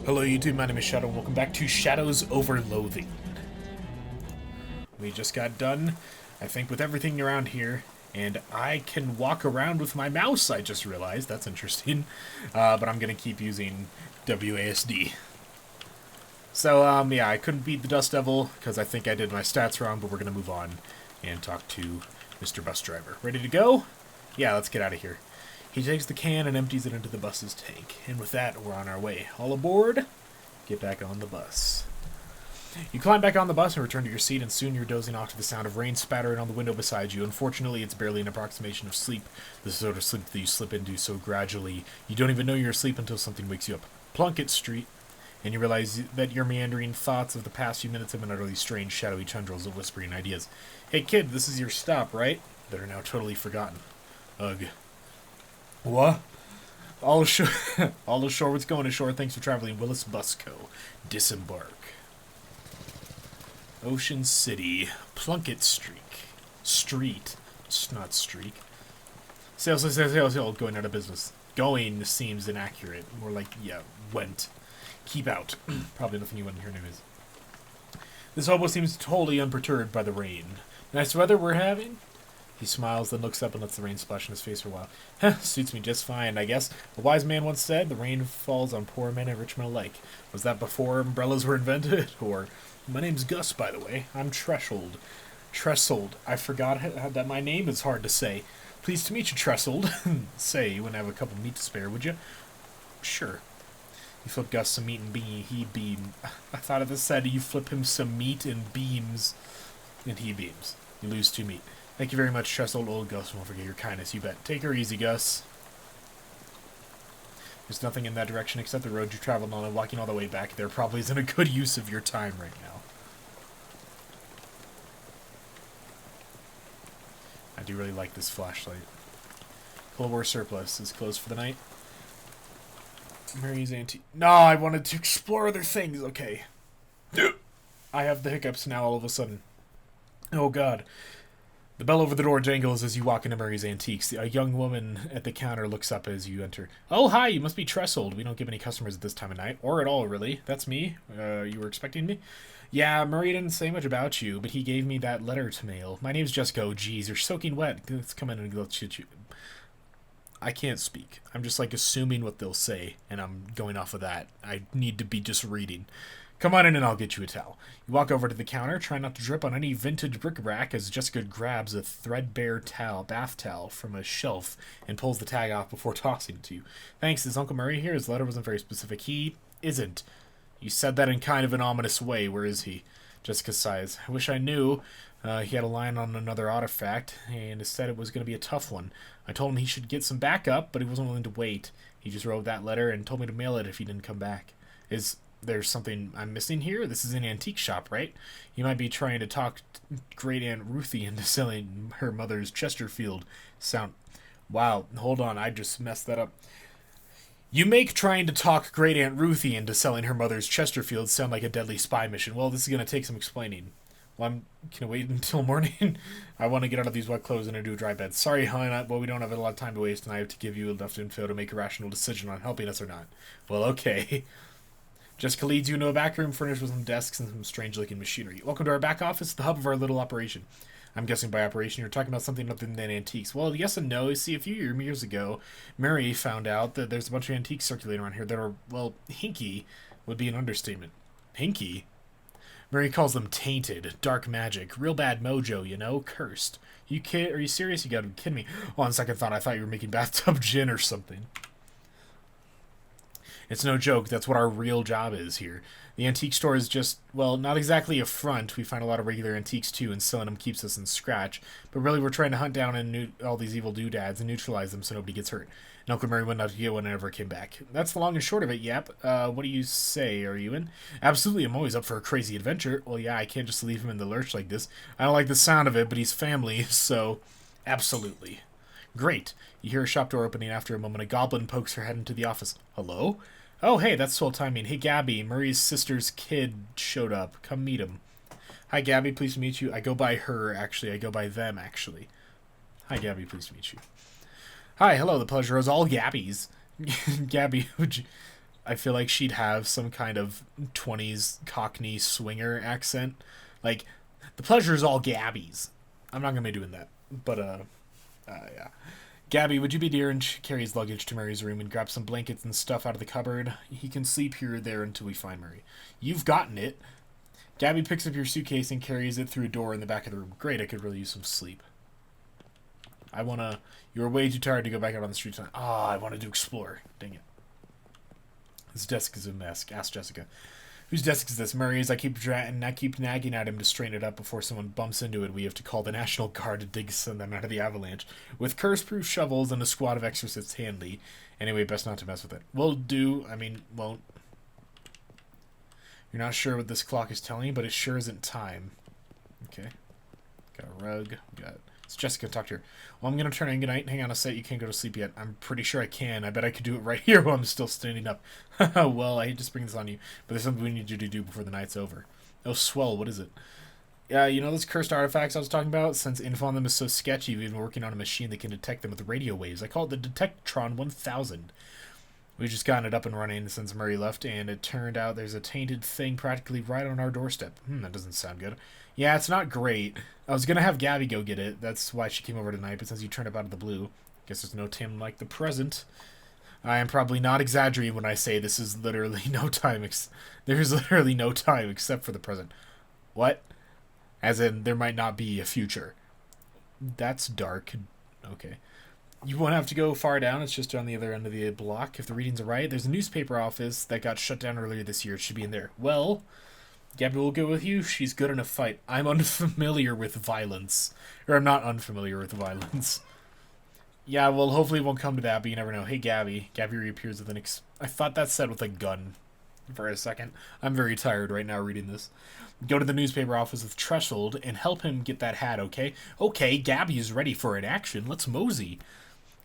Hello YouTube, my name is Shadow and welcome back to Shadows over Loathing. We just got done, I think, with everything around here, and I can walk around with my mouse, I just realized. That's interesting. But I'm going to keep using WASD. So, yeah, I couldn't beat the Dust Devil because I think I did my stats wrong, but we're going to move on and talk to Mr. Bus Driver. Ready to go? Yeah, let's get out of here. He takes the can and empties it into the bus's tank. And with that, we're on our way. All aboard. Get back on the bus. You climb back on the bus and return to your seat, and soon you're dozing off to the sound of rain spattering on the window beside you. Unfortunately, it's barely an approximation of sleep, the sort of sleep that you slip into so gradually you don't even know you're asleep until something wakes you up. Plunkett Street, and you realize that your meandering thoughts of the past few minutes have been utterly strange, shadowy tendrils of whispering ideas. Hey kid, this is your stop, right? That are now totally forgotten. Ugh. What? All ashore, all ashore. What's going ashore? Thanks for traveling. Willis Busco. Disembark. Ocean City. Plunkett Street. It's not streak. Sales. Going out of business. Going seems inaccurate. More like, yeah, went. Keep out. Probably nothing you want to hear anyways. This hobo seems totally unperturbed by the rain. Nice weather we're having? He smiles, then looks up and lets the rain splash in his face for a while. Heh, suits me just fine, I guess. A wise man once said, the rain falls on poor men and rich men alike. Was that before umbrellas were invented? Or, my name's Gus, by the way. I'm Treshold. I forgot that my name is hard to say. Pleased to meet you, Treshold. Say, you wouldn't have a cup of meat to spare, would you? Sure. You flip Gus some meat and he beam. I thought it said you flip him some meat and beams. And he beams. You lose 2 meat. Thank you very much, Trestle. Old Gus won't forget your kindness, you bet. Take her easy, Gus. There's nothing in that direction except the road you traveled on, and walking all the way back there probably isn't a good use of your time right now. I do really like this flashlight. Cold War surplus is closed for the night. Mary's Antique. No, I wanted to explore other things. Okay. I have the hiccups now all of a sudden. Oh, God. The bell over the door jangles as you walk into Murray's Antiques. A young woman at the counter looks up as you enter. Oh, hi, you must be Trestled. We don't give any customers at this time of night. Or at all, really. That's me. You were expecting me? Yeah, Murray didn't say much about you, but he gave me that letter to mail. My name's Jessica. Oh, geez, you're soaking wet. Let's come in and let's shoot you. I can't speak. I'm just, assuming what they'll say, and I'm going off of that. I need to be just reading. Come on in and I'll get you a towel. You walk over to the counter, try not to drip on any vintage bric-a-brac as Jessica grabs a threadbare bath towel from a shelf and pulls the tag off before tossing it to you. Thanks, is Uncle Murray here? His letter wasn't very specific. He isn't. You said that in kind of an ominous way. Where is he? Jessica sighs. I wish I knew. He had a line on another artifact, and said it was going to be a tough one. I told him he should get some backup, but he wasn't willing to wait. He just wrote that letter and told me to mail it if he didn't come back. There's something I'm missing here? This is an antique shop, right? You might be trying to talk Great Aunt Ruthie into selling her mother's Chesterfield sound. Wow, hold on, I just messed that up. You make trying to talk Great Aunt Ruthie into selling her mother's Chesterfield sound like a deadly spy mission. Well, this is going to take some explaining. Well, can I wait until morning? I want to get out of these wet clothes and into a dry bed. Sorry, hon, but we don't have a lot of time to waste, and I have to give you enough info to make a rational decision on helping us or not. Well, okay. Jessica leads you into a back room furnished with some desks and some strange-looking machinery. Welcome to our back office, the hub of our little operation. I'm guessing by operation you're talking about something other than antiques. Well, yes and no. You see, a few years ago, Mary found out that there's a bunch of antiques circulating around here that are, well, hinky would be an understatement. Hinky? Mary calls them tainted, dark magic, real bad mojo, you know, cursed. Are you serious? You gotta be kidding me. Well, on second thought, I thought you were making bathtub gin or something. It's no joke, that's what our real job is here. The antique store is just, well, not exactly a front. We find a lot of regular antiques too, and selling them keeps us in scratch. But really, we're trying to hunt down all these evil doodads and neutralize them so nobody gets hurt. And Uncle Murray went out to get one and never came back. That's the long and short of it, yep. What do you say? Are you in? Absolutely, I'm always up for a crazy adventure. Well, yeah, I can't just leave him in the lurch like this. I don't like the sound of it, but he's family, so absolutely. Great. You hear a shop door opening after a moment. A goblin pokes her head into the office. Hello? Oh, hey, that's swell timing. Hey, Gabby, Murray's sister's kid showed up. Come meet him. Hi, Gabby, pleased to meet you. I go by her, actually. I go by them, actually. Hi, Gabby, pleased to meet you. Hi, hello, the pleasure is all Gabby's. Gabby, would you... I feel like she'd have some kind of 20s Cockney swinger accent. Like, the pleasure is all Gabby's. I'm not going to be doing that. But, yeah. Gabby, would you be dear and carry his luggage to Murray's room and grab some blankets and stuff out of the cupboard? He can sleep here or there until we find Murray. You've gotten it. Gabby picks up your suitcase and carries it through a door in the back of the room. Great, I could really use some sleep. You're way too tired to go back out on the street tonight. I wanted to explore. Dang it. This desk is a mess. Ask Jessica. Whose desk is this? Murray's. I keep nagging at him to straighten it up before someone bumps into it. We have to call the National Guard to dig them out of the avalanche. With curse-proof shovels and a squad of exorcists handy. Anyway, best not to mess with it. Won't. You're not sure what this clock is telling you, but it sure isn't time. Okay. Got a rug. It's Jessica. Talk to her. Well, I'm going to turn in. Good night. Hang on a sec. You can't go to sleep yet. I'm pretty sure I can. I bet I could do it right here while I'm still standing up. Well, I hate to spring this on you, but there's something we need you to do before the night's over. Oh, swell. What is it? Yeah, you know those cursed artifacts I was talking about? Since info on them is so sketchy, we've been working on a machine that can detect them with radio waves. I call it the Detectron 1000. We've just gotten it up and running since Murray left, and it turned out there's a tainted thing practically right on our doorstep. That doesn't sound good. Yeah, it's not great. I was going to have Gabby go get it. That's why she came over tonight, but since you turned up out of the blue, guess there's no time like the present. I am probably not exaggerating when I say this is literally no time. There's literally no time except for the present. What? As in, there might not be a future. That's dark. Okay. You won't have to go far down. It's just on the other end of the block. If the readings are right, there's a newspaper office that got shut down earlier this year. It should be in there. Well, Gabby will go with you. She's good in a fight. I'm unfamiliar with violence. Or I'm not unfamiliar with violence. Yeah, well, hopefully it won't come to that, but you never know. Hey, Gabby. Gabby reappears with an I thought that said with a gun for a second. I'm very tired right now reading this. Go to the newspaper office with Threshold and help him get that hat, okay? Okay, Gabby is ready for an action. Let's mosey.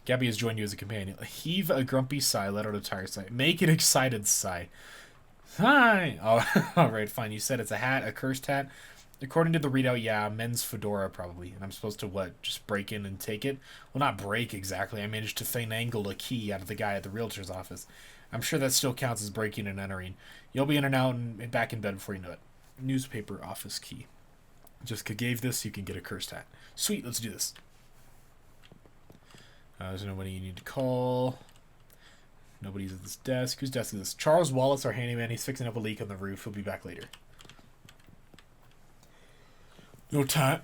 Gabby has joined you as a companion. Heave a grumpy sigh, let out a tired sigh. Make an excited sigh. Hi! Oh, alright, fine. You said it's a hat, a cursed hat. According to the readout, yeah, men's fedora probably. And I'm supposed to, what, just break in and take it? Well, not break exactly. I managed to finagle a key out of the guy at the realtor's office. I'm sure that still counts as breaking and entering. You'll be in and out and back in bed before you know it. Newspaper office key. Jessica gave this, you can get a cursed hat. Sweet, let's do this. There's nobody you need to call. Nobody's at this desk. Whose desk is this? Charles Wallace, our handyman. He's fixing up a leak on the roof. He'll be back later. No time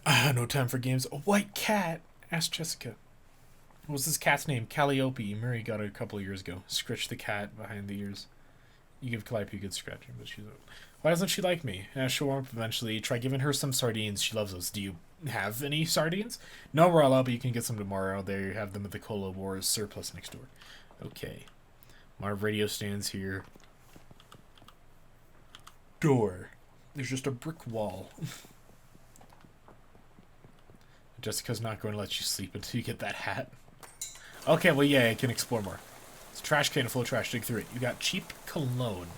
for games. A white cat. Ask Jessica. What was this cat's name? Calliope. Murray got it a couple of years ago. Scratch the cat behind the ears. You give Calliope a good scratching, but she's... Why doesn't she like me? She'll warm up eventually. Try giving her some sardines. She loves those. Do you have any sardines? No, Rella, but you can get some tomorrow. There you have them at the Cola Wars surplus next door. Okay. Marv radio stands here. Door. There's just a brick wall. Jessica's not going to let you sleep until you get that hat. Okay, well, yeah, I can explore more. It's a trash can full of trash. Dig through it. You got cheap cologne.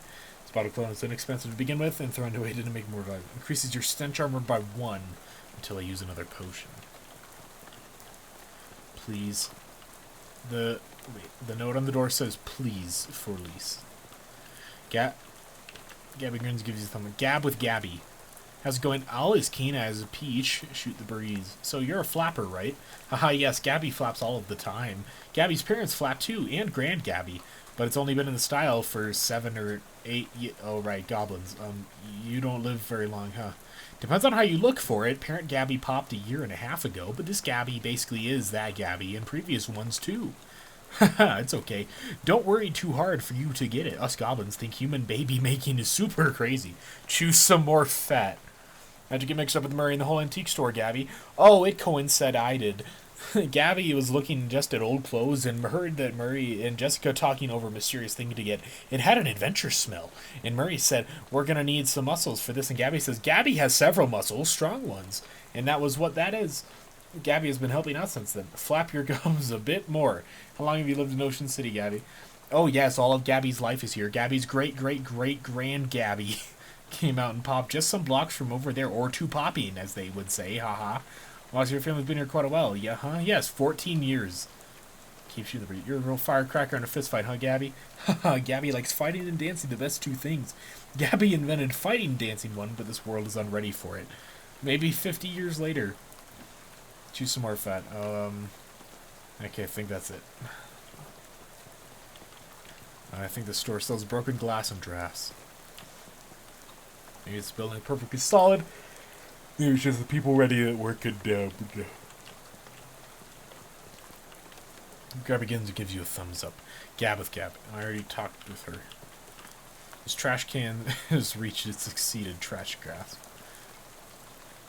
This bottle of cologne is inexpensive to begin with, and thrown away didn't make more value. Increases your stench armor by 1 until I use another potion. Please. The note on the door says, please, for lease. Gabby grins, gives you the thumb. Gab with Gabby. How's it going? All is keen as a peach. Shoot the breeze. So you're a flapper, right? Haha, yes, Gabby flaps all of the time. Gabby's parents flap too, and Grand Gabby. But it's only been in the style for 7 or 8 oh, right, goblins. You don't live very long, huh? Depends on how you look for it. Parent Gabby popped a year and a half ago, but this Gabby basically is that Gabby, and previous ones too. Haha, it's okay. Don't worry too hard for you to get it. Us goblins think human baby making is super crazy. Choose some more fat. How'd you get mixed up with Murray in the whole antique store, Gabby? Oh, it coincided. Gabby was looking just at old clothes and heard that Murray and Jessica talking over a mysterious thing to get. It had an adventure smell. And Murray said, we're going to need some muscles for this. And Gabby says, Gabby has several muscles, strong ones. And that was what that is. Gabby has been helping out since then. Flap your gums a bit more. How long have you lived in Ocean City, Gabby? Oh, yes, all of Gabby's life is here. Gabby's great-great-great-grand Gabby came out and popped just some blocks from over there, or two popping, as they would say, haha. Well, your family's been here quite a while, yeah, huh? Yes, 14 years. keeps you in the breed. You're a real firecracker in a fist fight, huh, Gabby? Haha, Gabby likes fighting and dancing, the best two things. Gabby invented fighting dancing one, but this world is unready for it. Maybe 50 years later. Choose some more fat. Okay, I think that's it. I think the store sells broken glass and drafts. Maybe it's building perfectly solid. Maybe it's just the people ready at work could, Gab begins and gives you a thumbs up. Gab with Gab. I already talked with her. This trash can has reached its exceeded trash grasp.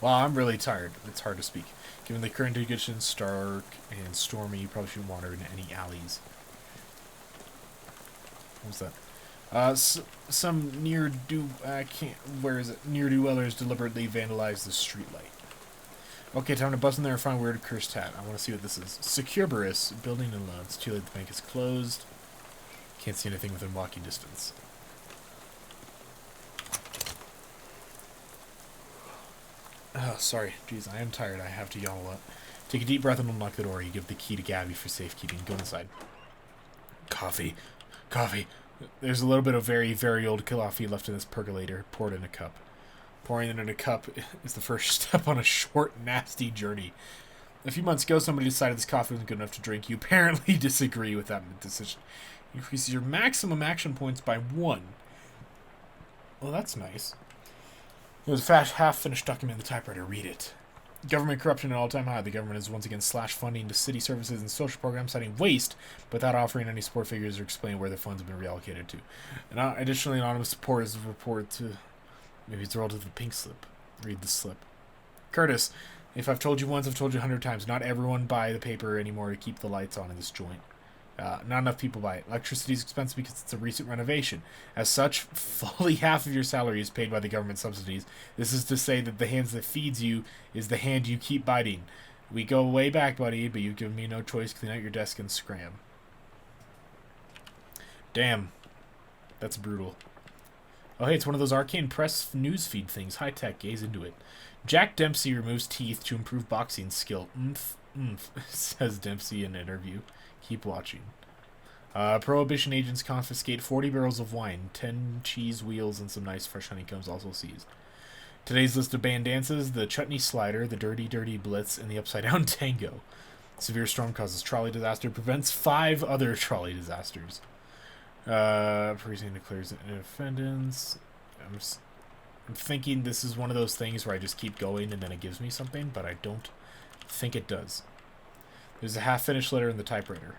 Wow, I'm really tired. It's hard to speak. Given the current conditions, stark and stormy, you probably shouldn't wander into any alleys. What was that? Some near-do-wellers deliberately vandalized the streetlight. Okay, time to buzz in there and find a weird cursed hat. I want to see what this is. Securberus, building and loans. Too late, the bank is closed. Can't see anything within walking distance. Oh, sorry. Jeez, I am tired. I have to yawn a lot. Take a deep breath and unlock the door. You give the key to Gabby for safekeeping. Go inside. Coffee. Coffee. There's a little bit of very, very old coffee left in this percolator. Poured in a cup. Pouring it in a cup is the first step on a short, nasty journey. A few months ago, somebody decided this coffee wasn't good enough to drink. You apparently disagree with that decision. Increases your maximum action points by 1. Well, that's nice. There's a half-finished document in the typewriter. Read it. Government corruption at an all-time high. The government has once again slashed funding to city services and social programs, citing waste, without offering any support figures or explaining where the funds have been reallocated to. And additionally, anonymous supporters report to... Maybe it's relative to the pink slip. Read the slip. Curtis, if I've told you once, I've told you 100 times. Not everyone buy the paper anymore to keep the lights on in this joint. Not enough people buy it. Electricity is expensive because it's a recent renovation. As such, fully half of your salary is paid by the government subsidies. This is to say that the hands that feeds you is the hand you keep biting. We go way back, buddy, but you've given me no choice. Clean out your desk and scram. Damn. That's brutal. Oh, hey, it's one of those arcane press newsfeed things. High-tech, gaze into it. Jack Dempsey removes teeth to improve boxing skill. Says Dempsey in an interview. Keep watching. Prohibition agents confiscate 40 barrels of wine, 10 cheese wheels, and some nice fresh honeycombs also seized. Today's list of banned dances, the Chutney Slider, the Dirty Dirty Blitz, and the Upside Down Tango. Severe storm causes trolley disaster, prevents 5 other trolley disasters. Precinct declares independence. I'm thinking this is one of those things where I just keep going and then it gives me something, but I don't think it does. There's a half-finished letter in the typewriter.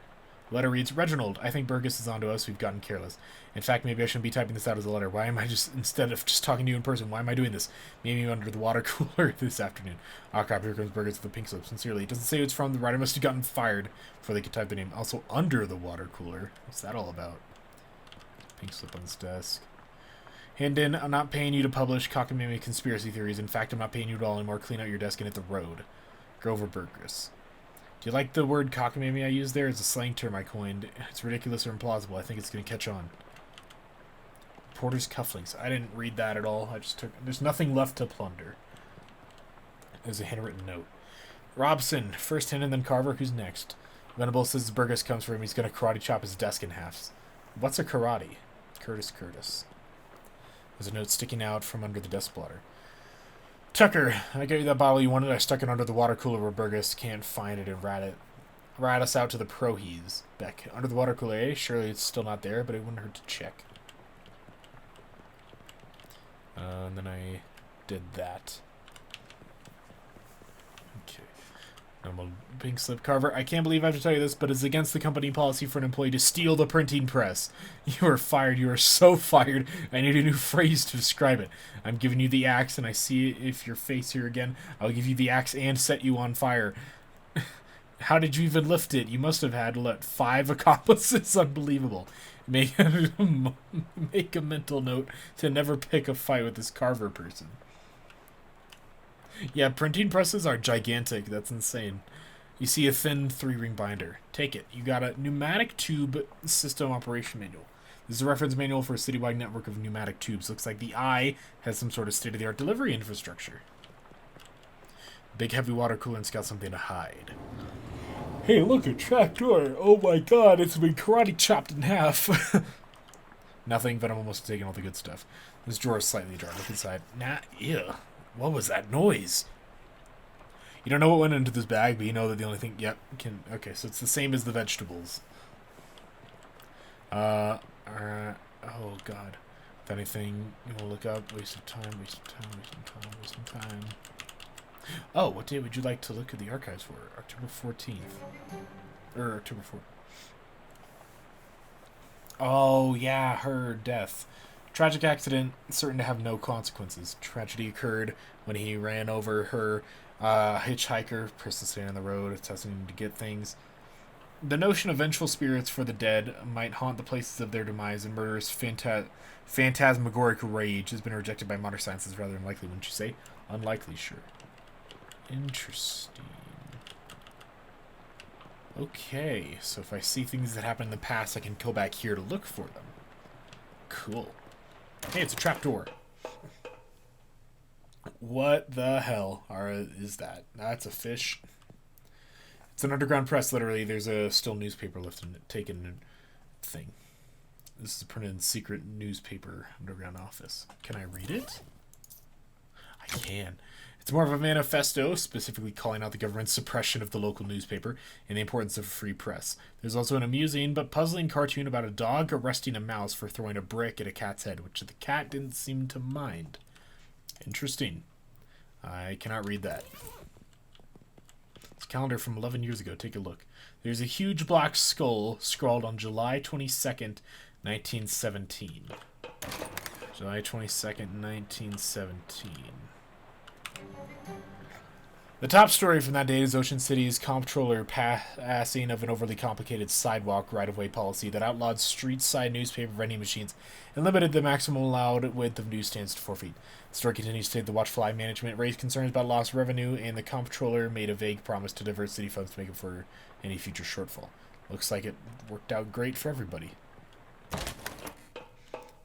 The letter reads, Reginald, I think Burgess is onto us. We've gotten careless. In fact, maybe I shouldn't be typing this out as a letter. Why am I instead of just talking to you in person, why am I doing this? Maybe under the water cooler this afternoon. Ah, crap, here comes Burgess with the pink slip. Sincerely, it doesn't say who it's from. The writer must have gotten fired before they could type the name. Also, under the water cooler. What's that all about? Pink slip on his desk. Hendon, I'm not paying you to publish cockamamie conspiracy theories. In fact, I'm not paying you at all anymore. Clean out your desk and hit the road. Grover Burgess. Do you like the word cockamamie I used there? It's a slang term I coined. It's ridiculous or implausible. I think it's going to catch on. Porter's cufflinks. I didn't read that at all. I just took... There's nothing left to plunder. There's a handwritten note. Robson. First Hendon, then Carver. Who's next? Venable says Burgess comes for him. He's going to karate chop his desk in halves. What's a karate? Curtis. There's a note sticking out from under the desk blotter. Tucker, I gave you that bottle you wanted. I stuck it under the water cooler where Burgess can't find it and rat us out to the pro-hees. Beck, under the water cooler, eh? Surely it's still not there, but it wouldn't hurt to check. And then I did that. Okay. Normal pink slip. Carver, I can't believe I have to tell you this, but it's against the company policy for an employee to steal the printing press. You are fired. You are so fired. I need a new phrase to describe it. I'm giving you the axe, and I see if your face here again. I'll give you the axe and set you on fire. How did you even lift it? You must have had, 5 accomplices? Unbelievable. Make a mental note to never pick a fight with this Carver person. Yeah, printing presses are gigantic. That's insane. You see a thin 3-ring binder. Take it. You got a pneumatic tube system operation manual. This is a reference manual for a citywide network of pneumatic tubes. Looks like the eye has some sort of state-of-the-art delivery infrastructure. Big heavy water cooler and's got something to hide. Hey, look, a trapdoor. Oh my god, it's been karate chopped in half. Nothing, but I'm almost taking all the good stuff. This drawer is slightly ajar. Look inside. Nah, ew. What was that noise? You don't know what went into this bag, but you know that the only thing... Yep, can... Okay, so it's the same as the vegetables. Oh, God. If anything, you want to look up? Waste of time, waste of time, waste of time, waste of time. Oh, what day would you like to look at the archives for? October 14th. Or October 4th. Oh, yeah, her death. Tragic accident, certain to have no consequences. Tragedy occurred when he ran over her hitchhiker, person standing on the road, attempting to get things. The notion of vengeful spirits for the dead might haunt the places of their demise, and murderous phantasmagoric rage has been rejected by modern science as rather unlikely, wouldn't you say? Unlikely, sure. Interesting. Okay, so if I see things that happened in the past, I can go back here to look for them. Cool. Hey, it's a trapdoor. What the hell is that? That's a fish. It's an underground press, literally. There's a still newspaper left in it, taken thing. This is a printed secret newspaper underground office. Can I read it? I can. It's more of a manifesto, specifically calling out the government's suppression of the local newspaper and the importance of a free press. There's also an amusing but puzzling cartoon about a dog arresting a mouse for throwing a brick at a cat's head, which the cat didn't seem to mind. Interesting. I cannot read that. It's a calendar from 11 years ago. Take a look. There's a huge black skull scrawled on July 22nd, 1917. July 22nd, 1917. The top story from that date is Ocean City's comptroller passing of an overly complicated sidewalk right-of-way policy that outlawed street-side newspaper vending machines and limited the maximum allowed width of newsstands to 4 feet. The story continues to state the watchfly management raised concerns about lost revenue, and the comptroller made a vague promise to divert city funds to make up for any future shortfall. Looks like it worked out great for everybody.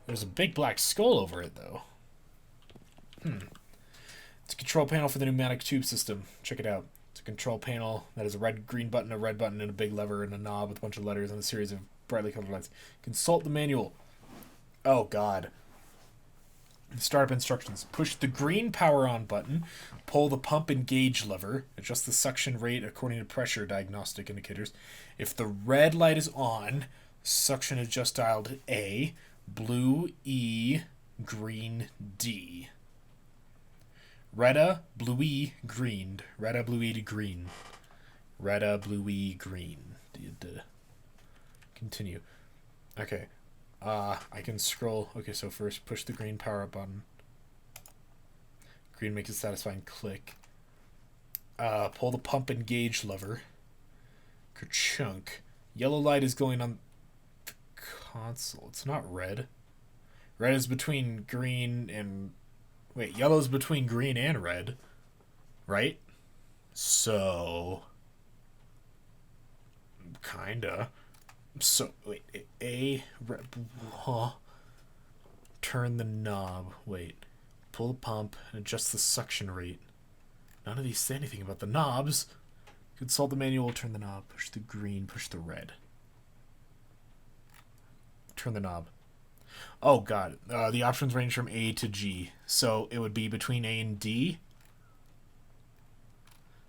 There's a big black skull over it, though. It's a control panel for the pneumatic tube system. Check it out. It's a control panel that has a green button, a red button, and a big lever and a knob with a bunch of letters and a series of brightly colored lights. Consult the manual. Oh, God. Startup instructions. Push the green power on button. Pull the pump and gauge lever. Adjust the suction rate according to pressure diagnostic indicators. If the red light is on, suction is just dialed A. Blue E. Green D. Reda, bluey, green. Reda, bluey, green. Reda, bluey, green. Continue. Okay. I can scroll. Okay, so first push the green power up button. Green makes a satisfying click. Pull the pump and gauge lever. Ka-chunk. Yellow light is going on the console. It's not red. Red is between green and... Wait, yellow's between green and red, right? So, kinda. So, wait, turn the knob. Wait, pull the pump and adjust the suction rate. None of these say anything about the knobs. Consult the manual, turn the knob, push the green, push the red. Turn the knob. Oh, God. The options range from A to G. So it would be between A and D.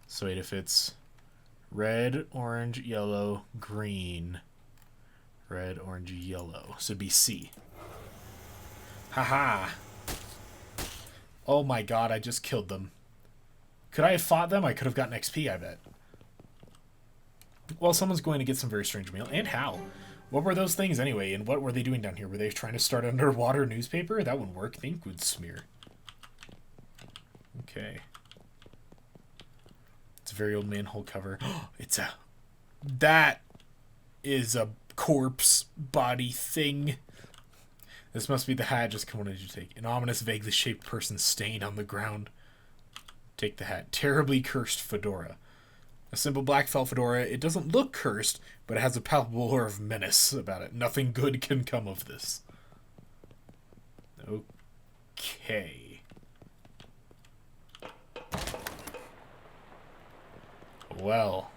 So wait, if it's red, orange, yellow, green. Red, orange, yellow. So it'd be C. Haha. Oh my God, I just killed them. Could I have fought them? I could have gotten XP, I bet. Well, someone's going to get some very strange mail. And how? What were those things anyway, and what were they doing down here? Were they trying to start an underwater newspaper? That wouldn't work. Ink would smear. Okay. It's a very old manhole cover. That is a corpse body thing. This must be the hat. Just what did you take? An ominous, vaguely shaped person staying on the ground. Take the hat. Terribly cursed fedora. A simple black felt fedora. It doesn't look cursed, but it has a palpable aura of menace about it. Nothing good can come of this. Okay. Well.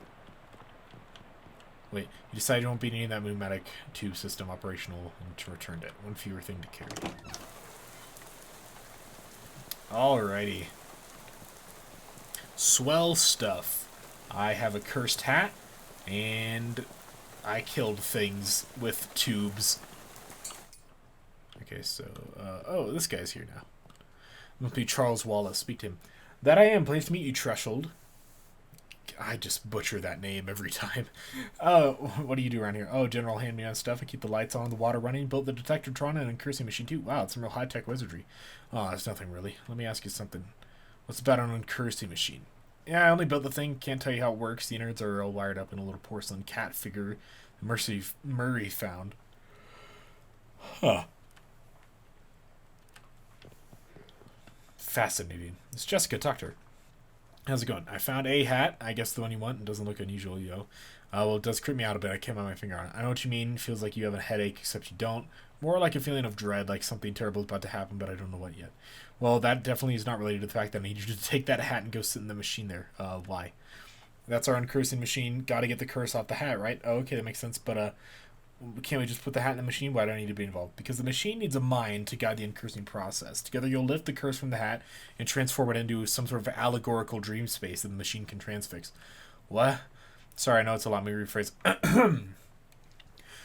Wait, you decided you won't be needing that pneumatic tube system operational and returned it. One fewer thing to carry. Alrighty. Swell stuff. I have a cursed hat, and I killed things with tubes. Okay, so, oh, this guy's here now. Must be Charles Wallace. Speak to him. That I am. Pleased to meet you, Threshold. I just butcher that name every time. What do you do around here? Oh, general hand-me-on stuff. I keep the lights on, the water running, built the detectortron and cursing machine too. Wow, it's some real high-tech wizardry. Oh, that's nothing really. Let me ask you something. What's about an uncursing machine? Yeah, I only built the thing. Can't tell you how it works. The innards are all wired up in a little porcelain cat figure Murray found. Huh. Fascinating. It's Jessica. Talk to her. How's it going? I found a hat. I guess the one you want. It doesn't look unusual, yo. Well, it does creep me out a bit. I can't put my finger on it. I know what you mean. Feels like you have a headache, except you don't. More like a feeling of dread, like something terrible is about to happen, but I don't know what yet. Well, that definitely is not related to the fact that I need you to take that hat and go sit in the machine there. Why? That's our uncursing machine. Gotta get the curse off the hat, right? Oh, okay, that makes sense, but, can't we just put the hat in the machine? Why do I need to be involved? Because the machine needs a mind to guide the uncursing process. Together you'll lift the curse from the hat and transform it into some sort of allegorical dream space that the machine can transfix. What? Sorry, I know it's a lot. Let me rephrase.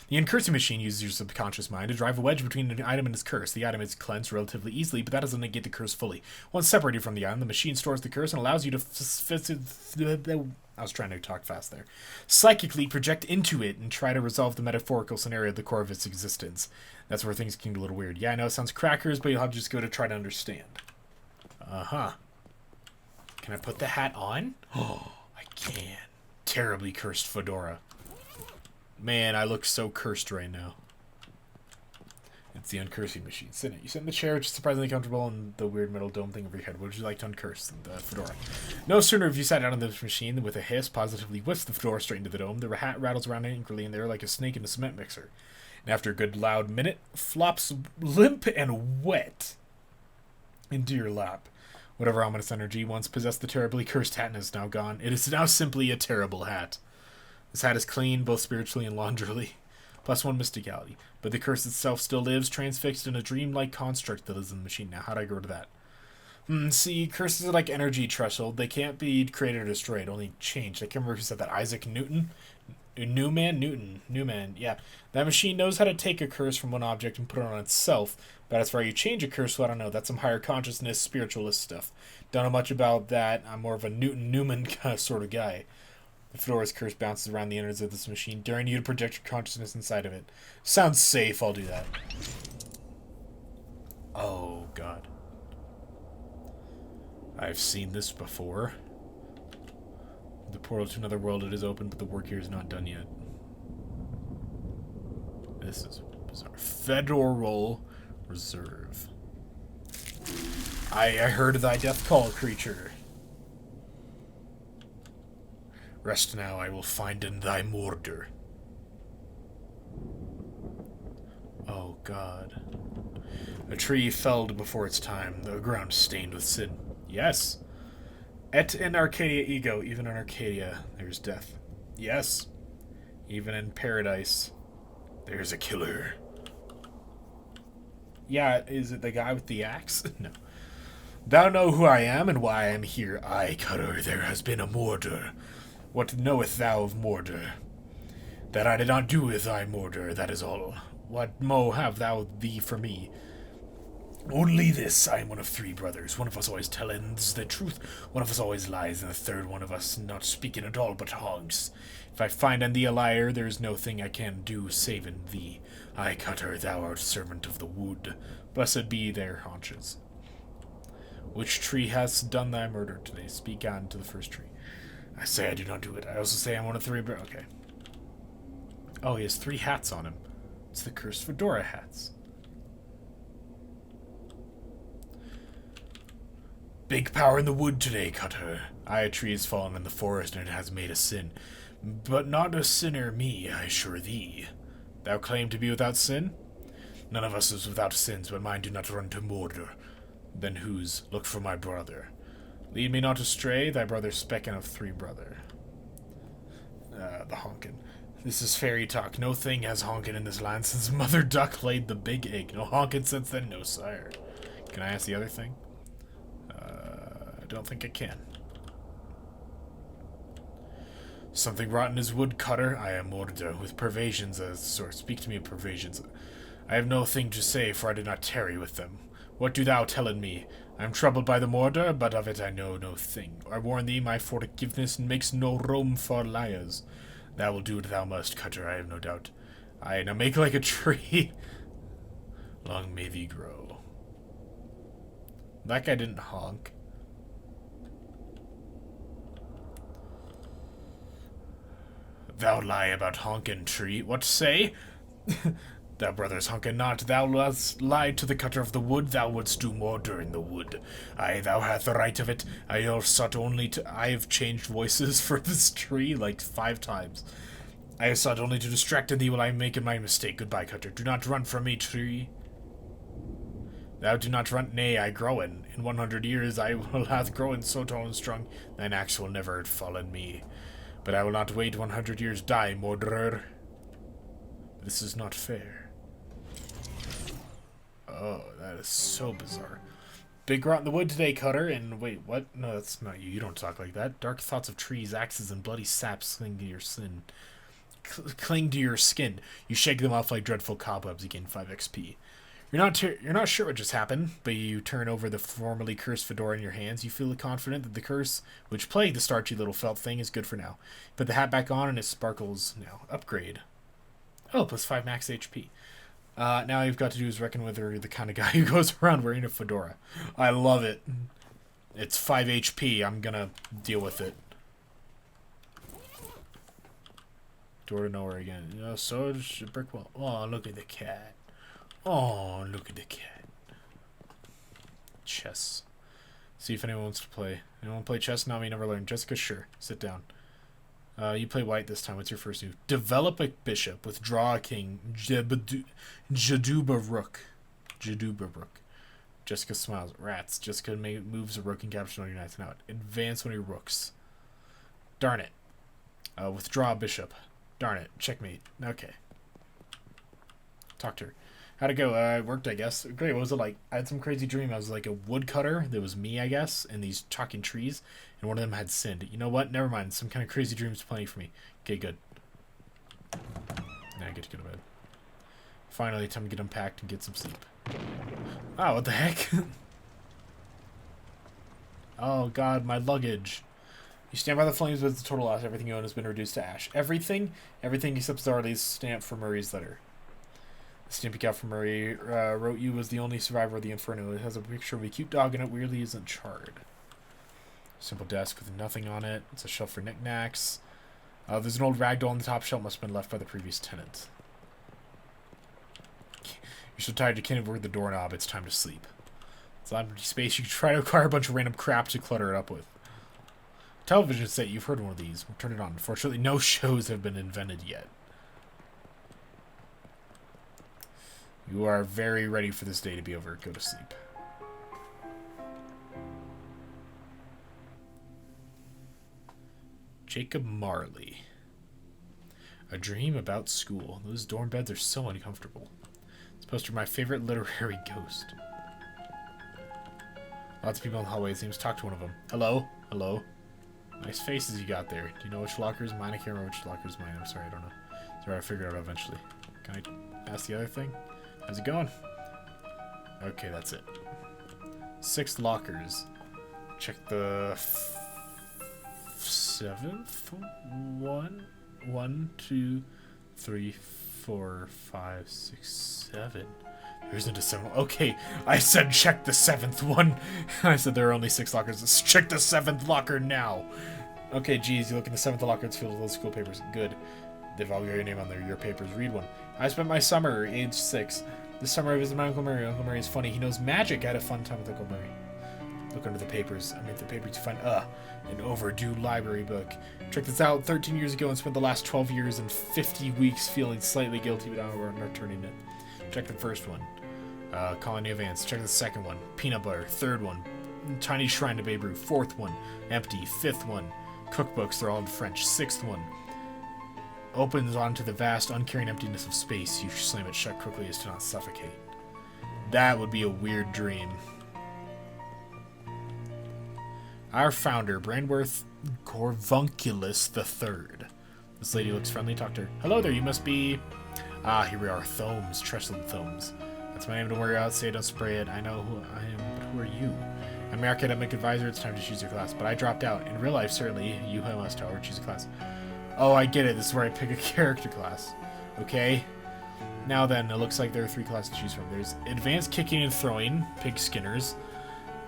The uncursing machine uses your subconscious mind to drive a wedge between an item and its curse. The item is cleansed relatively easily, but that doesn't negate the curse fully. Once separated from the item, the machine stores the curse and allows you to I was trying to talk fast there. Psychically project into it and try to resolve the metaphorical scenario at the core of its existence. That's where things can get a little weird. Yeah, I know it sounds crackers, but you'll have to just go to try to understand. Uh-huh. Can I put the hat on? Oh, I can. Terribly cursed fedora. Man, I look so cursed right now. It's the uncursing machine. Sit in it. You sit in the chair, which is surprisingly comfortable, and the weird metal dome thing over your head. What would you like to uncurse? The fedora. No sooner have you sat down on this machine than with a hiss, positively whiffs the fedora straight into the dome. The hat rattles around angrily in there like a snake in a cement mixer. And after a good loud minute, flops limp and wet into your lap. Whatever ominous energy once possessed the terribly cursed hat is now gone. It is now simply a terrible hat. This hat is clean, both spiritually and launderily. Plus one mysticality. But the curse itself still lives, transfixed in a dreamlike construct that is in the machine. Now, how do I go to that? See, curses are like energy threshold. They can't be created or destroyed, only changed. I can't remember who said that. Isaac Newton? Newman, yeah. That machine knows how to take a curse from one object and put it on itself. But as far as you change a curse, well, I don't know. That's some higher consciousness, spiritualist stuff. Don't know much about that. I'm more of a Newton-Newman kind of sort of guy. The fedora's curse bounces around the innards of this machine, daring you to project your consciousness inside of it. Sounds safe, I'll do that. Oh, God. I've seen this before. The portal to another world, it is open, but the work here is not done yet. This is bizarre. Federal Reserve. I heard thy death call, creature. Rest now, I will find in thy murder. Oh, God. A tree felled before its time, the ground stained with sin. Yes. Et in Arcadia ego, even in Arcadia, there's death. Yes. Even in paradise, there's a killer. Yeah, is it the guy with the axe? No. Thou know who I am and why I am here. Aye, Cutter, there has been a murder. What knowest thou of murder? That I did not do with thy murder, that is all. What mo have thou thee for me? Only this, I am one of three brothers. One of us always telleth the truth, one of us always lies, and the third one of us not speaking at all, but honks. If I find in thee a liar, there is no thing I can do save in thee. I, Cutter, thou art servant of the wood. Blessed be their haunches. Which tree hast done thy murder today? Speak on to the first tree. I say I do not do it. I also say I'm one of three okay. Oh, he has 3 hats on him. It's the cursed fedora hats. Big power in the wood today, Cutter. Aye, a tree has fallen in the forest, and it has made a sin. But not a sinner me, I assure thee. Thou claim to be without sin? None of us is without sins, but mine do not run to murder. Then whose? Look for my brother. Lead me not astray, thy brother speckin of 3 brother. The honkin. This is fairy talk. No thing has honkin' in this land since Mother Duck laid the big egg. No honkin' since then, no sire. Can I ask the other thing? I don't think I can. Something rotten is woodcutter. I am Mordor, with pervasions as sort. Speak to me of pervasions. I have no thing to say, for I did not tarry with them. What do thou tellin me? I am troubled by the Mordor, but of it I know no thing. I warn thee, my forgiveness makes no room for liars. Thou will do what thou must, Cutter, I have no doubt. Aye, now make like a tree. Long may thee grow. That guy didn't honk. Thou lie about honkin' tree. What say? Thou brothers honkin' not. Thou hast lied to the cutter of the wood. Thou wouldst do murder in the wood. Aye, thou hast the right of it. I have sought only to. I have changed voices for this tree like 5 times. I have sought only to distract thee while I am making my mistake. Goodbye, cutter. Do not run from me, tree. Thou do not run. Nay, I growen. In 100 years I will have grown so tall and strong, thine axe will never fall on me. But I will not wait 100 years. Die, murderer. This is not fair. Oh, that is so bizarre. Big rot in the wood today, Cutter, and wait, what? No, that's not you. You don't talk like that. Dark thoughts of trees, axes, and bloody saps cling to your skin. Cling to your skin. You shake them off like dreadful cobwebs. You gain 5 XP. You're not sure what just happened, but you turn over the formerly cursed fedora in your hands. You feel confident that the curse, which plagued the starchy little felt thing, is good for now. Put the hat back on and it sparkles now. Upgrade. Oh, plus 5 max HP. Now you've got to do is reckon whether you're the kind of guy who goes around wearing a fedora. I love it. It's 5 HP. I'm gonna deal with it. Door to nowhere again. You know, so is a brick wall. Oh, look at the cat. Oh, look at the cat. Chess. See if anyone wants to play. Anyone play chess? No, me never learned. Jessica, sure. Sit down. You play white this time. What's your first move? Develop a bishop. Withdraw a king. Jaduba rook. Jessica smiles. Rats. Jessica moves a rook and captures one of your knights. Now advance one of your rooks. Darn it. Withdraw a bishop. Darn it. Checkmate. Okay. Talk to her. How'd it go? It worked, I guess. Great. What was it like? I had some crazy dream. I was like a woodcutter. That was me, I guess, and these talking trees, and one of them had sinned. You know what? Never mind. Some kind of crazy dreams playing for me. Okay, good. Now I get to go to bed. Finally, time to get unpacked and get some sleep. Oh, what the heck? Oh, God, my luggage. You stand by the flames, but it's a total loss. Everything you own has been reduced to ash. Everything? Everything except Zarly's stamp for Murray's letter. The stamp he got from Murray wrote you was the only survivor of the Inferno. It has a picture of a cute dog and it weirdly isn't charred. Simple desk with nothing on it. It's a shelf for knickknacks. There's an old ragdoll on the top shelf. Must have been left by the previous tenant. You're so tired you can't even work the doorknob. It's time to sleep. It's not empty space. You can try to acquire a bunch of random crap to clutter it up with. Television set. You've heard one of these. We'll turn it on. Unfortunately, no shows have been invented yet. You are very ready for this day to be over. Go to sleep. Jacob Marley. A dream about school. Those dorm beds are so uncomfortable. It's a poster of my favorite literary ghost. Lots of people in the hallways. Seems talk to one of them. Hello? Hello? Nice faces you got there. Do you know which locker is mine? I can't remember which locker is mine. I'm sorry, I don't know. Sorry, I'll figure it out eventually. Can I ask the other thing? How's it going? Okay, that's it. 6 lockers. Check the 7th one. 1, 2, 3, 4, 5, 6, 7. There isn't a 7th. Okay, I said check the 7th one. I said there are only 6 lockers. Let's check the 7th locker now. Okay, geez, you look in the 7th locker. It's filled with those school papers. Good. They've all got your name on there. Your papers. Read one. I spent my summer, age 6. This summer I visited my Uncle Murray. Uncle Murray is funny. He knows magic. I had a fun time with Uncle Murray. Look under the papers. Underneath the papers you find, an overdue library book. Check this out. 13 years ago and spent the last 12 years and 50 weeks feeling slightly guilty, but I'm not returning it. Check the first one. Colony of Ants. Check the second one. Peanut butter. Third one. Tiny Shrine to Babe Ruth. 4th one. Empty. 5th one. Cookbooks. They're all in French. 6th one. opens onto the vast, uncaring emptiness of space. You slam it shut quickly as to not suffocate. That would be a weird dream. Our founder, Brandworth Corvunculus III. This lady looks friendly. Talk to her. Hello there, you must be... Ah, here we are. Thomes. Trestled Thomes. That's my name. Don't worry, I'll say don't spray it. I know who I am, but who are you? I'm your academic advisor. It's time to choose your class. But I dropped out. In real life, certainly, you must, however, choose a class. Oh, I get it. This is where I pick a character class. Okay. Now then, it looks like there are 3 classes to choose from. There's Advanced Kicking and Throwing, Pig Skinners.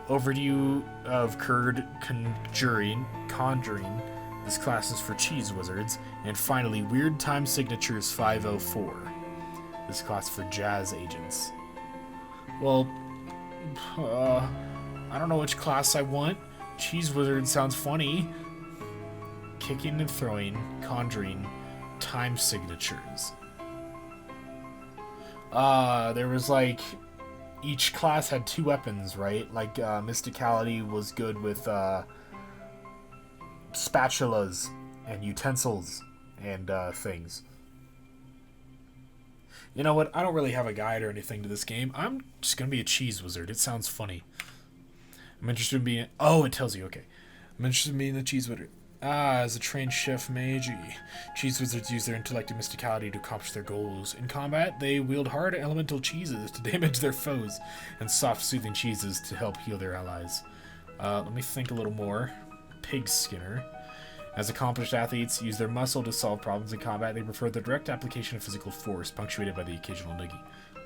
Overview of Curd Conjuring. This class is for Cheese Wizards. And finally, Weird Time Signatures 504. This class for Jazz Agents. Well, I don't know which class I want. Cheese Wizard sounds funny. Kicking and Throwing, Conjuring, Time Signatures. There was like... Each class had 2 weapons, right? Like, Mysticality was good with, spatulas and utensils and, things. You know what? I don't really have a guide or anything to this game. I'm just gonna be a Cheese Wizard. It sounds funny. I'm interested in being... Oh, it tells you, okay. I'm interested in being the Cheese Wizard. As a trained chef mage, cheese wizards use their intellect and mysticality to accomplish their goals. In combat, they wield hard elemental cheeses to damage their foes, and soft, soothing cheeses to help heal their allies. Let me think a little more. Pig Skinner. As accomplished athletes use their muscle to solve problems in combat, they prefer the direct application of physical force, punctuated by the occasional noogie.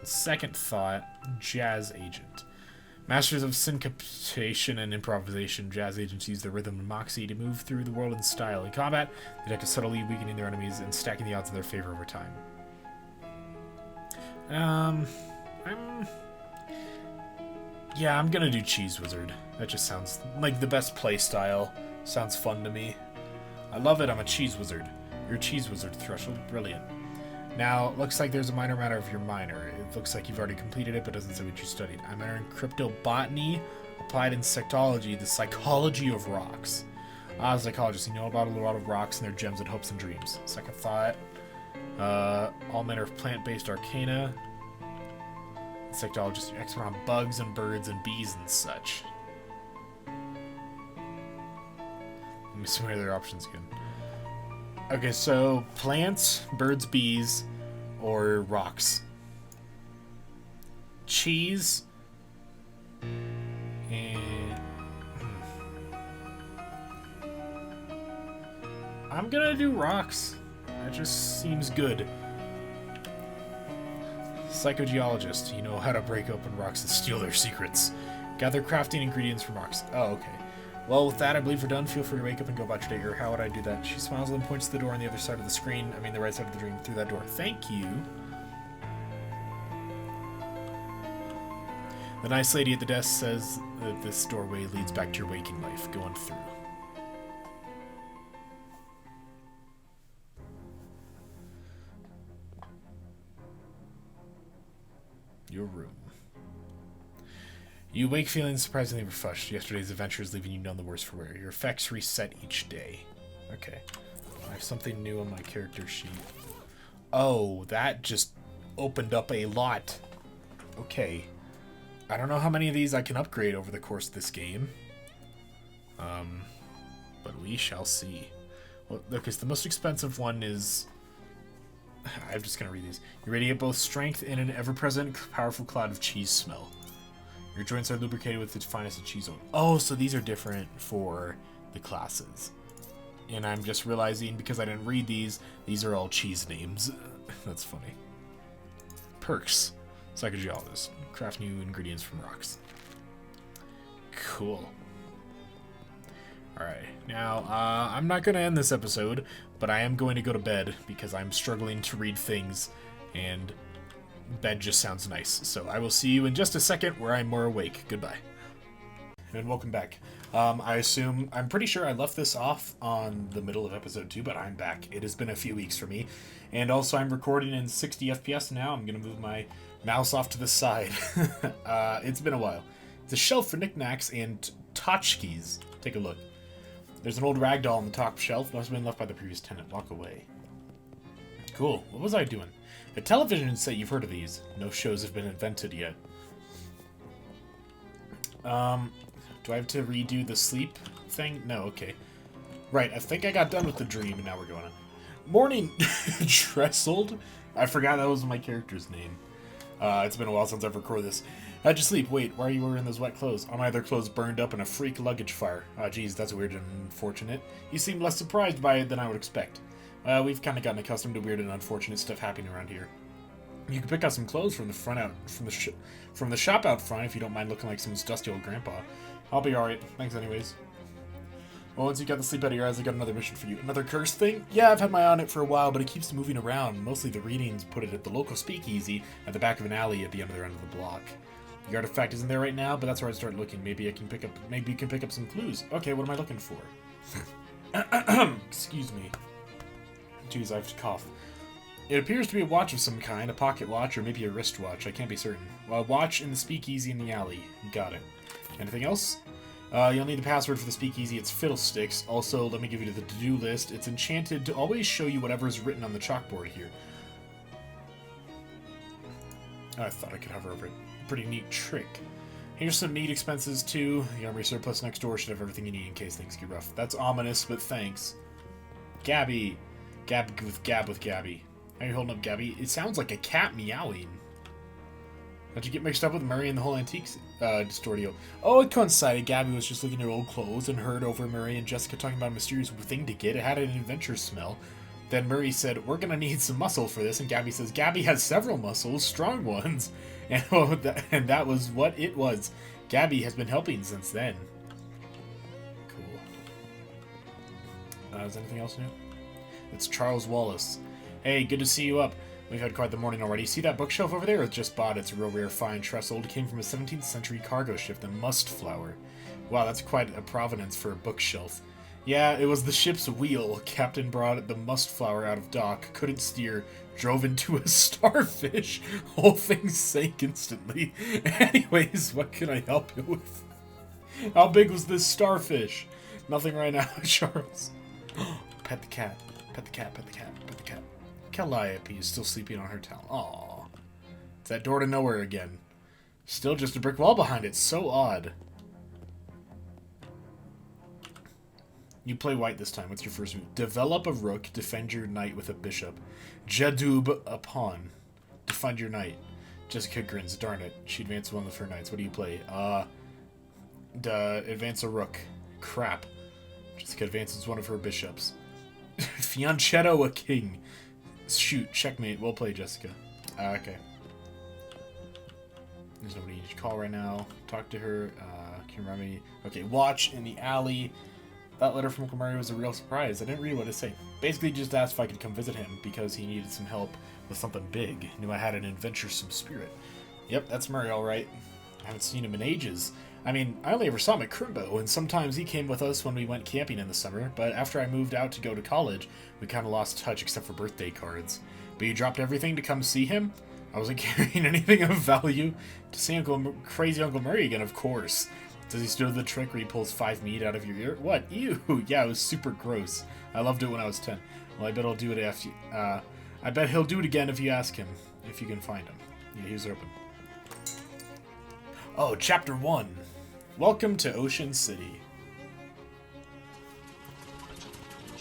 Second thought, Jazz Agent. Masters of syncopation and improvisation, jazz agents use their rhythm and moxie to move through the world in style. In combat, they act subtly weakening their enemies and stacking the odds in their favor over time. I'm gonna do Cheese Wizard. That just sounds like the best play style. Sounds fun to me. I love it, I'm a Cheese Wizard. You're a Cheese Wizard, Threshold. Brilliant. Now, it looks like there's a minor matter of your minor. It looks like you've already completed it, but doesn't say what you studied. I'm minoring cryptobotany, applied insectology, the psychology of rocks. As a psychologist, you know about a lot of rocks and their gems and hopes and dreams. Second thought, all manner of plant-based arcana. Insectologist, you're expert on bugs and birds and bees and such. Let me see what other options again. Okay, so plants, birds, bees, or rocks. Cheese. And... I'm gonna do rocks. That just seems good. Psychogeologist. You know how to break open rocks and steal their secrets. Gather crafting ingredients from rocks. Oh, okay. Well, with that, I believe we're done. Feel free to wake up and go about your day. Or how would I do that? She smiles and points to the door on the other side of the screen. I mean, the right side of the dream, through that door. Thank you. The nice lady at the desk says that this doorway leads back to your waking life. Go on through. Your room. You wake feeling surprisingly refreshed. Yesterday's adventures leaving you none the worse for wear. Your effects reset each day. Okay. I have something new on my character sheet. Oh, that just opened up a lot. Okay. I don't know how many of these I can upgrade over the course of this game. But we shall see. Well, okay, so the most expensive one is... I'm just going to read these. You radiate both strength and an ever-present, powerful cloud of cheese smell. Your joints are lubricated with the finest of cheese oil. Oh, so these are different for the classes. And I'm just realizing, because I didn't read these are all cheese names. That's funny. Perks. Psychogeologist. Craft new ingredients from rocks. Cool. Alright, now, I'm not going to end this episode, but I am going to go to bed, because I'm struggling to read things, and... bed just sounds nice. So I will see you in just a second where I'm more awake. Goodbye. And welcome back. I'm pretty sure I left this off on the middle of episode 2, but I'm back. It has been a few weeks for me. And also I'm recording in 60 FPS now. I'm going to move my mouse off to the side. It's been a while. It's a shelf for knickknacks and tchotchkes. Take a look. There's an old rag doll on the top shelf. Must have been left by the previous tenant. Walk away. Cool. What was I doing? A television set, you've heard of these. No shows have been invented yet. Do I have to redo the sleep thing? No, okay. Right, I think I got done with the dream, and now we're going on. Morning, Trestled. I forgot that was my character's name. It's been a while since I've recorded this. How'd you sleep? Wait, why are you wearing those wet clothes? Are my other clothes burned up in a freak luggage fire? Oh, geez, that's weird and unfortunate. You seem less surprised by it than I would expect. We've kind of gotten accustomed to weird and unfortunate stuff happening around here. You can pick out some clothes from the from the shop out front if you don't mind looking like someone's dusty old grandpa. I'll be alright. Thanks anyways. Well, once you got the sleep out of your eyes, I got another mission for you. Another curse thing? Yeah, I've had my eye on it for a while, but it keeps moving around. Mostly the readings put it at the local speakeasy at the back of an alley at the other end of the block. The artifact isn't there right now, but that's where I start looking. Maybe you can pick up some clues. Okay, what am I looking for? Excuse me. Jeez, I have to cough. It appears to be a watch of some kind, a pocket watch or maybe a wristwatch. I can't be certain. Well, a watch in the speakeasy in the alley. Got it. Anything else? You'll need the password for the speakeasy. It's Fiddlesticks. Also, let me give you the to-do list. It's enchanted to always show you whatever is written on the chalkboard here. Oh, I thought I could hover over it. Pretty neat trick. Here's some meat expenses, too. The armory surplus next door should have everything you need in case things get rough. That's ominous, but thanks. Gabby. Gab with Gabby. How are you holding up, Gabby? It sounds like a cat meowing. How'd you get mixed up with Murray and the whole antiques store deal? Oh, it coincided. Gabby was just looking at her old clothes and heard over Murray and Jessica talking about a mysterious thing to get. It had an adventure smell. Then Murray said, we're gonna need some muscle for this. And Gabby says, Gabby has several muscles, strong ones. And that was what it was. Gabby has been helping since then. Cool. Is anything else new? It's Charles Wallace. Hey, good to see you up. We've had quite the morning already. See that bookshelf over there? It's just bought. It's a real rare fine trestle. It came from a 17th century cargo ship, the Mustflower. Wow, that's quite a provenance for a bookshelf. Yeah, it was the ship's wheel. Captain brought the Mustflower out of dock, couldn't steer, drove into a starfish. Whole thing sank instantly. Anyways, what can I help you with? How big was this starfish? Nothing right now, Charles. Pet the cat. Pet the cat, pet the cat, pet the cat. Calliope is still sleeping on her towel. Aww. It's that door to nowhere again. Still just a brick wall behind it. So odd. You play white this time. What's your first move? Develop a rook. Defend your knight with a bishop. Jadoob a pawn. Defend your knight. Jessica grins. Darn it. She advanced one of her knights. What do you play? Advance a rook. Crap. Jessica advances one of her bishops. Fianchetto a king. Shoot, checkmate. Well played, Jessica. Okay. There's nobody to call right now. Talk to her. Can you remind me? Okay, watch in the alley. That letter from Uncle Murray was a real surprise. I didn't read what it said. Basically just asked if I could come visit him because he needed some help with something big. Knew I had an adventuresome spirit. Yep, that's Murray alright. I haven't seen him in ages. I mean, I only ever saw him at Crimbo, and sometimes he came with us when we went camping in the summer, but after I moved out to go to college, we kind of lost touch except for birthday cards. But you dropped everything to come see him? I wasn't carrying anything of value. To see crazy Uncle Murray again, of course. Does he still do the trick where he pulls 5 meat out of your ear? What? Ew! Yeah, it was super gross. I loved it when I was 10. Well, I bet I'll do it after I bet he'll do it again if you ask him. If you can find him. Yeah, he's open. Oh, Chapter 1. Welcome to Ocean City.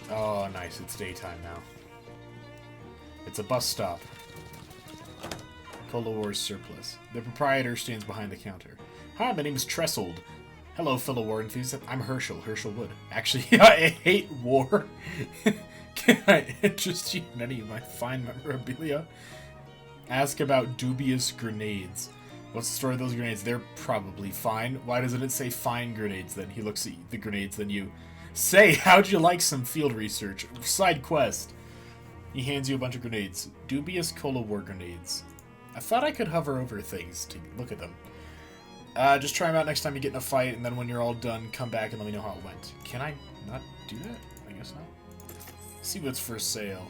Oh, nice. It's daytime now. It's a bus stop. Cola Wars surplus. The proprietor stands behind the counter. Hi, my name is Trestled. Hello, fellow war enthusiast. I'm Herschel Wood. Actually, I hate war. Can I interest you in any of my fine memorabilia? Ask about dubious grenades. What's the story of those grenades? They're probably fine. Why doesn't it say fine grenades then? He looks at the grenades, then you say, how'd you like some field research? Side quest. He hands you a bunch of grenades. Dubious Cola War grenades. I thought I could hover over things to look at them. Just try them out next time you get in a fight, and then when you're all done, come back and let me know how it went. Can I not do that? I guess not. Let's see what's for sale.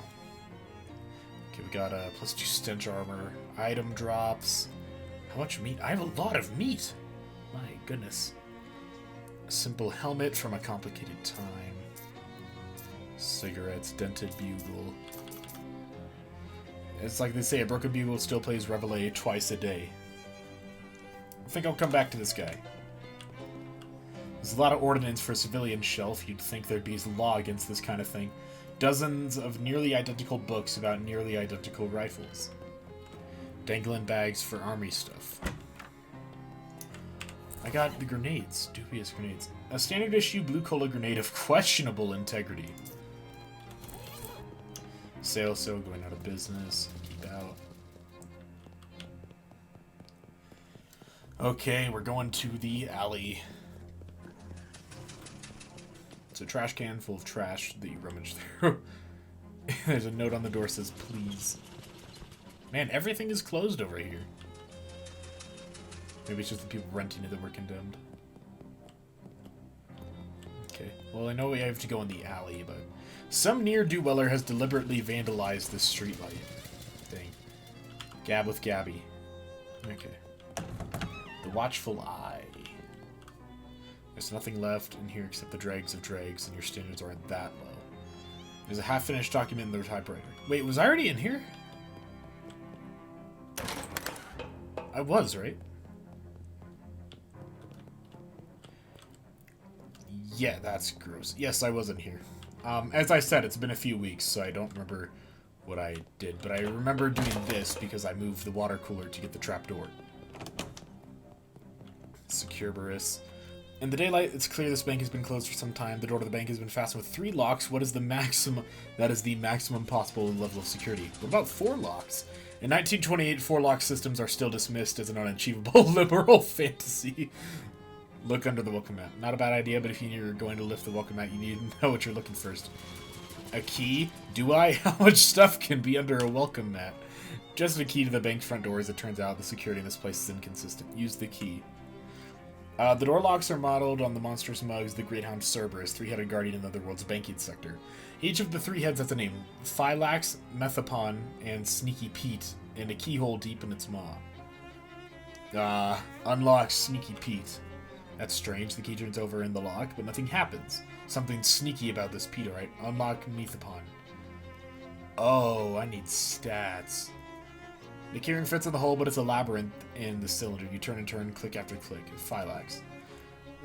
Okay, we got +2 stench armor, item drops. How much meat? I have a lot of meat! My goodness. A simple helmet from a complicated time. Cigarettes, dented bugle. It's like they say, a broken bugle still plays Reveille twice a day. I think I'll come back to this guy. There's a lot of ordnance for a civilian shelf. You'd think there'd be law against this kind of thing. Dozens of nearly identical books about nearly identical rifles. Dangling bags for army stuff. I got the grenades. Dubious grenades. A standard issue blue cola grenade of questionable integrity. Sale so going out of business. Keep out. Okay, we're going to the alley. It's a trash can full of trash that you rummage through. There's a note on the door that says, please. Man, everything is closed over here. Maybe it's just the people renting it that were condemned. Okay, well I know we have to go in the alley, but... Some ne'er-do-weller has deliberately vandalized this streetlight. Dang. Gab with Gabby. Okay. The Watchful Eye. There's nothing left in here except the dregs of dregs, and your standards aren't that low. There's a half-finished document in the typewriter. Wait, was I already in here? I was, right? Yeah, that's gross. Yes, I was in here. As I said, it's been a few weeks, so I don't remember what I did. But I remember doing this because I moved the water cooler to get the trapdoor. Secure Barris. In the daylight, it's clear this bank has been closed for some time. The door to the bank has been fastened with 3 locks. What is the maximum? That is the maximum possible level of security. What about 4 locks? In 1928, 4-lock systems are still dismissed as an unachievable liberal fantasy. Look under the welcome mat. Not a bad idea, but if you're going to lift the welcome mat, you need to know what you're looking first. A key? Do I? How much stuff can be under a welcome mat? Just a key to the bank's front door. As it turns out, the security in this place is inconsistent. Use the key. The door locks are modeled on the monstrous mugs, the Greathound Cerberus, 3-headed guardian in the otherworld's banking sector. Each of the 3 heads has a name: Phylax, Methapon, and Sneaky Pete, and a keyhole deep in its maw. Unlock Sneaky Pete. That's strange. The key turns over in the lock, but nothing happens. Something sneaky about this Pete, right? Unlock Methapon. Oh, I need stats. The keyring fits in the hole, but it's a labyrinth in the cylinder. You turn and turn, click after click. Phylax.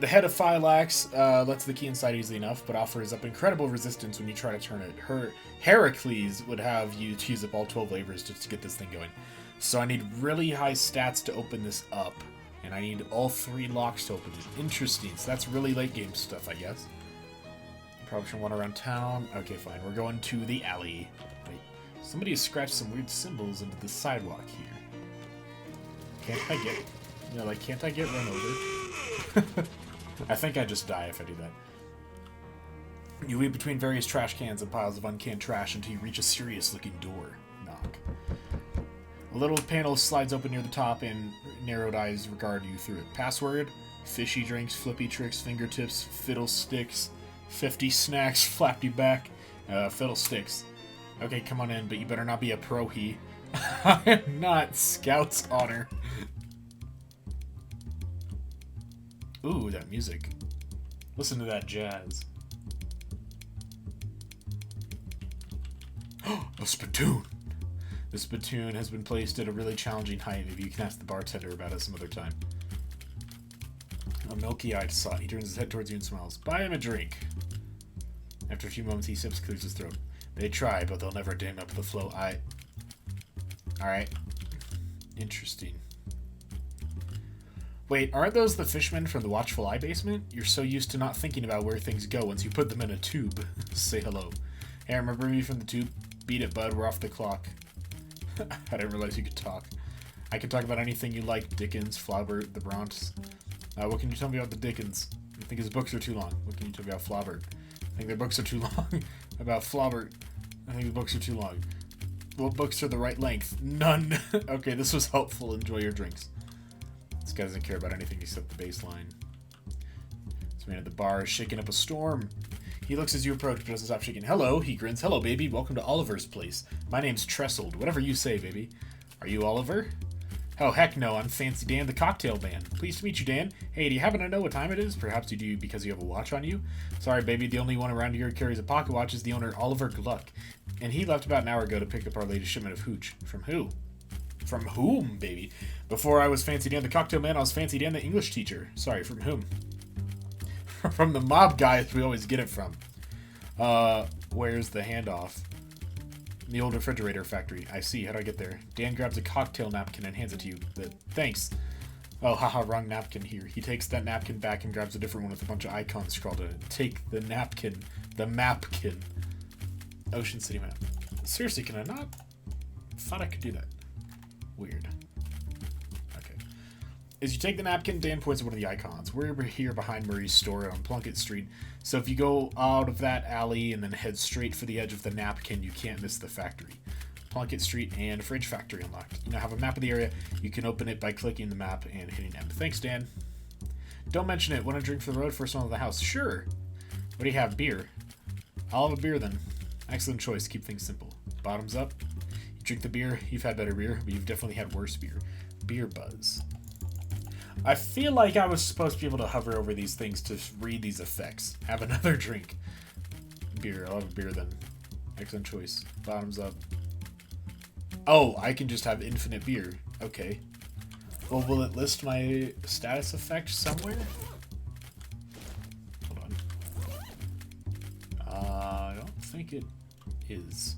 The head of Phylax lets the key inside easily enough, but offers up incredible resistance when you try to turn it. Heracles would have you to use up all 12 labors just to get this thing going. So I need really high stats to open this up. And I need all 3 locks to open it. Interesting. So that's really late game stuff, I guess. Probably should run around town. Okay, fine. We're going to the alley. Wait. Somebody has scratched some weird symbols into the sidewalk here. Can't I get... You know, like, can't I get run over? I think I just die if I do that. You weave between various trash cans and piles of uncanned trash until you reach a serious-looking door. Knock. A little panel slides open near the top, and narrowed eyes regard you through it. Password: fishy drinks, flippy tricks, fingertips, fiddlesticks, 50 snacks, flapped you back, fiddlesticks. Okay, come on in, but you better not be a pro-he. I am not. Scout's honor. Ooh, that music. Listen to that jazz. A spittoon! The spittoon has been placed at a really challenging height. Maybe you can ask the bartender about it some other time. A milky-eyed sot. He turns his head towards you and smiles. Buy him a drink. After a few moments, he sips, clears his throat. They try, but they'll never dam up the flow. Alright. Interesting. Wait, aren't those the fishmen from the Watchful Eye basement? You're so used to not thinking about where things go once you put them in a tube. Say hello. Hey, remember me from the tube? Beat it, bud. We're off the clock. I didn't realize you could talk. I can talk about anything you like. Dickens, Flaubert, the Bronx. What can you tell me about the Dickens? I think his books are too long. What can you tell me about Flaubert? I think their books are too long. About Flaubert. I think the books are too long. What books are the right length? None. Okay, this was helpful. Enjoy your drinks. This guy doesn't care about anything except the baseline. This man at the bar is shaking up a storm. He looks as you approach, but doesn't stop shaking. Hello, he grins. Hello, baby. Welcome to Oliver's place. My name's Trestled. Whatever you say, baby. Are you Oliver? Oh, heck no. I'm Fancy Dan, the cocktail man. Pleased to meet you, Dan. Hey, do you happen to know what time it is? Perhaps you do because you have a watch on you? Sorry, baby. The only one around here who carries a pocket watch is the owner, Oliver Gluck. And he left about an hour ago to pick up our latest shipment of hooch. From who? From whom, baby? Before I was Fancy Dan the cocktail man, I was Fancy Dan the English teacher. Sorry, from whom? From the mob guys we always get it from. Where's the handoff? The old refrigerator factory. I see. How do I get there? Dan grabs a cocktail napkin and hands it to you. Thanks. Oh, haha, wrong napkin here. He takes that napkin back and grabs a different one with a bunch of icons scrawled on it. Take the napkin. The mapkin. Ocean City map. Seriously, can I not? I thought I could do that. Weird. Okay. As you take the napkin, Dan points at one of the icons. We're over here behind Murray's store on Plunkett Street. So if you go out of that alley and then head straight for the edge of the napkin, you can't miss the factory. Plunkett Street and Fridge Factory unlocked. You now have a map of the area. You can open it by clicking the map and hitting M. Thanks, Dan. Don't mention it. Want a drink for the road? First one of the house. Sure. What do you have? Beer. I'll have a beer then. Excellent choice. Keep things simple. Bottoms up. You drink the beer. You've had better beer, but you've definitely had worse beer. Beer buzz. I feel like I was supposed to be able to hover over these things to read these effects. Have another drink. Beer. I'll have a beer then. Excellent choice. Bottoms up. Oh, I can just have infinite beer. Okay. Well, will it list my status effect somewhere? Hold on. I don't think it is.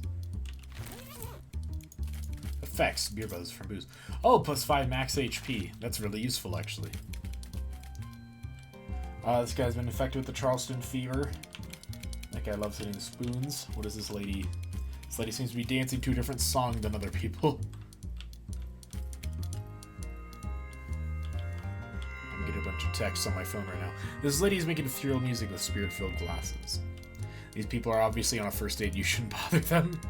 Effects. Beer buzz from booze. Oh, plus 5 max HP. That's really useful, actually. This guy's been infected with the Charleston fever. That guy loves hitting spoons. What is this lady? This lady seems to be dancing to a different song than other people. I'm getting a bunch of texts on my phone right now. This lady is making ethereal music with spirit-filled glasses. These people are obviously on a first date. You shouldn't bother them.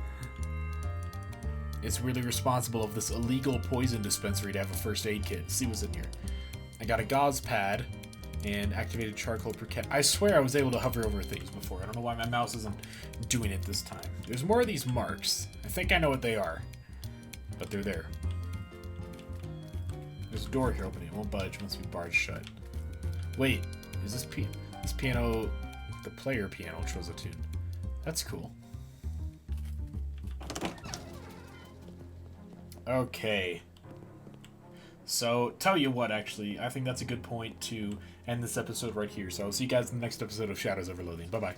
It's really responsible of this illegal poison dispensary to have a first aid kit. See what's in here. I got a gauze pad and activated charcoal briquette. I swear I was able to hover over things before. I don't know why my mouse isn't doing it this time. There's more of these marks. I think I know what they are, but they're there. There's a door here opening. It won't budge once we barge shut. Wait, is this piano the player piano chose a tune? That's cool. Okay. So, tell you what, actually, I think that's a good point to end this episode right here. So I'll see you guys in the next episode of Shadows Over Loathing. Bye-bye.